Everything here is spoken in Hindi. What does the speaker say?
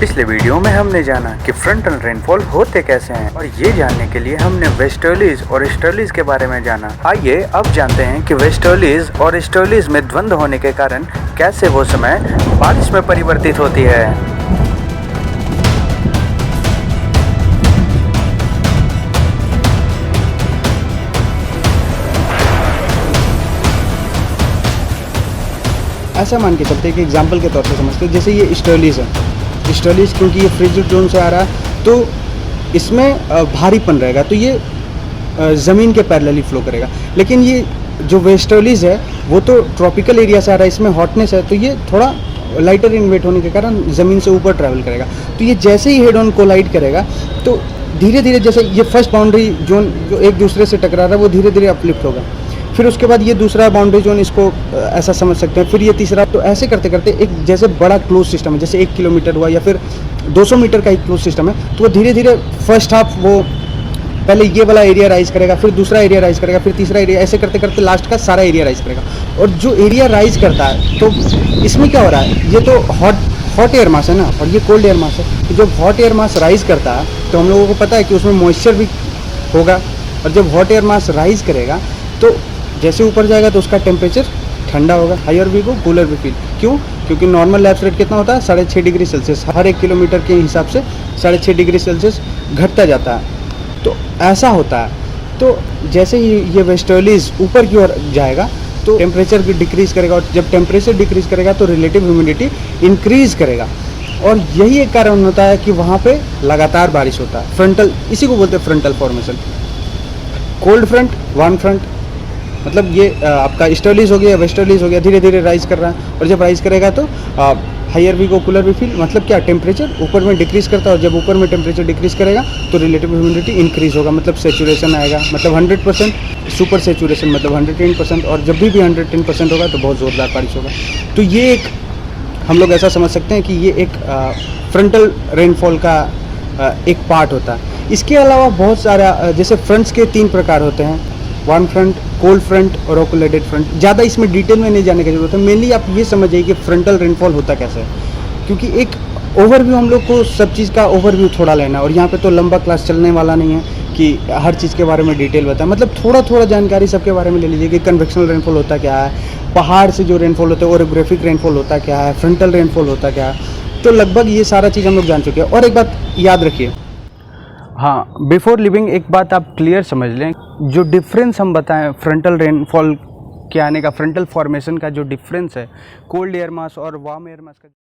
पिछले वीडियो में हमने जाना कि फ्रंटल रेनफॉल होते कैसे हैं और ये जानने के लिए हमने वेस्टर्लीज और ईस्टर्लीज के बारे में जाना। आइए अब जानते हैं कि वेस्टर्लीज और ईस्टर्लीज में द्वंद्व होने के कारण कैसे वो समय बारिश में परिवर्तित होती है। ऐसा मान के चलते हैं कि एग्जाम्पल के तौर पे समझते हैं, जैसे ये ईस्टर्लीज है। ईस्टर्लीज क्योंकि ये फ्रिजिड जोन से आ रहा है तो इसमें भारीपन रहेगा, तो ये ज़मीन के पैरेलली फ्लो करेगा। लेकिन ये जो वेस्टर्लीज है वो तो ट्रॉपिकल एरिया से आ रहा है, इसमें हॉटनेस है, तो ये थोड़ा लाइटर इन वेट होने के कारण ज़मीन से ऊपर ट्रैवल करेगा। तो ये जैसे ही हेड ऑन कोलाइड करेगा तो धीरे धीरे, जैसे ये फर्स्ट बाउंड्री जोन जो एक दूसरे से टकरा रहा है वो धीरे धीरे अपलिफ्ट होगा, फिर उसके बाद ये दूसरा बाउंड्री जोन, इसको ऐसा समझ सकते हैं, फिर ये तीसरा। तो ऐसे करते करते एक जैसे बड़ा क्लोज सिस्टम है, जैसे 1 किलोमीटर हुआ या फिर 200 मीटर का एक क्लोज सिस्टम है, तो वो धीरे धीरे फर्स्ट हाफ वो पहले ये वाला एरिया राइज करेगा, फिर दूसरा एरिया राइज करेगा, फिर तीसरा एरिया, ऐसे करते करते लास्ट का सारा एरिया राइज करेगा। और जो एरिया राइज करता है तो इसमें क्या हो रहा है, ये तो हॉट एयर मास है ना, और ये कोल्ड एयर मास है। तो जब हॉट एयर मास राइज करता है तो हम लोगों को पता है कि उसमें मॉइस्चर भी होगा, और जब हॉट एयर मास राइज करेगा तो जैसे ऊपर जाएगा तो उसका टेम्परेचर ठंडा होगा, हायर भी गो कूलर भी फील। क्यों? क्योंकि नॉर्मल लैप्स रेट कितना होता है, 6.5 डिग्री सेल्सियस। हर 1 किलोमीटर के हिसाब से 6.5 डिग्री सेल्सियस घटता जाता है, तो ऐसा होता है। तो जैसे ही ये वेस्टर्लीज ऊपर की ओर जाएगा तो टेम्परेचर भी डिक्रीज़ करेगा, और जब टेम्परेचर डिक्रीज़ करेगा तो रिलेटिव ह्यूमिडिटी इंक्रीज़ करेगा, और यही एक कारण होता है कि वहाँ पे लगातार बारिश होता है। फ्रंटल, इसी को बोलते हैं frontal formation. Cold front, warm front, मतलब ये आपका ईस्टर्लीज हो गया, वेस्टर्लीज हो गया, धीरे धीरे राइज कर रहा है, और जब राइज करेगा तो हायर भी गो कूलर भी फील। मतलब क्या, टेम्परेचर ऊपर में डिक्रीज़ करता है, और जब ऊपर में टेम्परेचर डिक्रीज़ करेगा तो रिलेटिव ह्यूमिडिटी इंक्रीज़ होगा, मतलब सेचुरेशन आएगा, मतलब 100%, सुपर सेचुरेशन मतलब 110%, और जब भी 110% होगा तो बहुत ज़ोरदार बारिश होगा। तो ये एक, हम लोग ऐसा समझ सकते हैं कि ये एक फ्रंटल रेनफॉल का एक पार्ट होता है। इसके अलावा बहुत सारा, जैसे फ्रंट्स के 3 प्रकार होते हैं, वार्म फ्रंट, कोल्ड फ्रंट और ओकुलेटेड फ्रंट। ज़्यादा इसमें डिटेल में नहीं जाने की जरूरत है, मेनली आप ये समझिए कि फ्रंटल रेनफॉल होता कैसे है, क्योंकि एक ओवरव्यू, हम लोग को सब चीज़ का ओवरव्यू थोड़ा लेना है, और यहाँ पे तो लंबा क्लास चलने वाला नहीं है कि हर चीज़ के बारे में डिटेल बताएं। मतलब थोड़ा थोड़ा जानकारी सबके बारे में ले लीजिए कि कन्वेक्शनल रेनफॉल होता क्या है, पहाड़ से जो रेनफॉल होता है, ओरोग्राफिक रेनफॉल होता क्या है, फ्रंटल रेनफॉल होता क्या है। तो लगभग ये सारा चीज़ हम लोग जान चुके हैं। और एक बात याद रखिए, हाँ, बिफोर लिविंग एक बात आप क्लियर समझ लें, जो डिफरेंस हम बताएं फ्रंटल रेनफॉल के आने का, फ्रंटल फॉर्मेशन का जो डिफरेंस है कोल्ड एयर मास और वार्म एयर मास का।